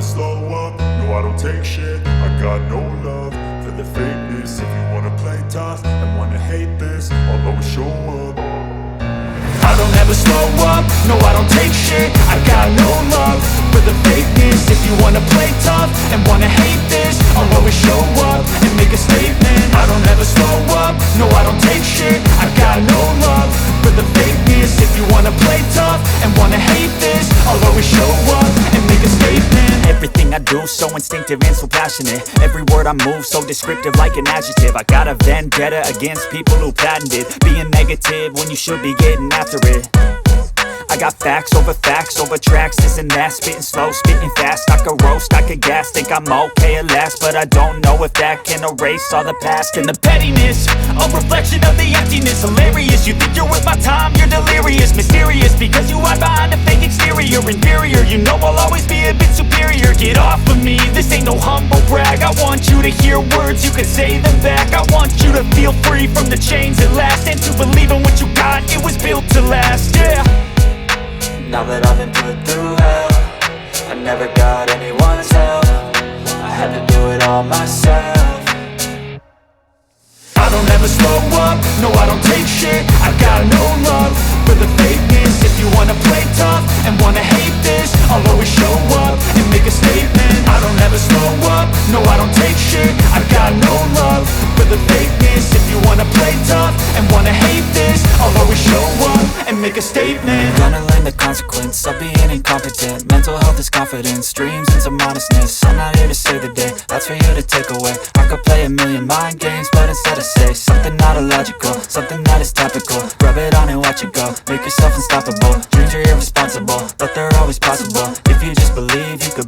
slow up, no I don't take shit. I got no love for the fakeness. If you wanna play tough and wanna hate this, I'll always show up. I don't ever slow up, no I don't take shit. I got no love for the fakeness. If you wanna play tough and wanna hate this, I'll always show up and make a statement. I don't ever slow up, no I don't take shit. I got no love for the fakeness. If you wanna play tough and wanna hate this, I'll always show up and make a statement. Everything I do so instinctive and so passionate. Every word I move so descriptive like an adjective. I got a vendetta against people who patented being negative when you should be getting after it. I got facts over tracks, this and that. Spitting slow, spitting fast, I could roast, I could gas. Think I'm okay at last, but I don't know if that can erase all the past. And the pettiness, a reflection of the emptiness. Hilarious, you think you're worth my time, you're delirious. Mysterious, because you hide behind a fake exterior. Inferior, you know I'll always be a bit superior. Get off of me, this ain't no humble brag. I want you to hear words, you can say them back. I want you to feel free from the chains at last, and to believe in what you got, it was built to last, yeah. Now that I've been put through hell, I never got anyone's help. I had to do it all myself. I don't ever slow up, no I don't take shit. I got no love for the fakeness. If you wanna play tough and wanna hate this, I'll always show up and make a statement. I don't ever slow up, no I don't take shit. I got no love for the fakeness. If you wanna play tough and wanna hate this, I'll always show up and make a statement. Gonna learn the consequence of being incompetent. Mental health is confidence, dreams and some honestness. I'm not here to save the day, that's for you to take away. I could play a million mind games, but instead I say something not illogical, something that is topical. Rub it on and watch it go, make yourself unstoppable. Dreams are irresponsible, but they're always possible. If you just believe, you could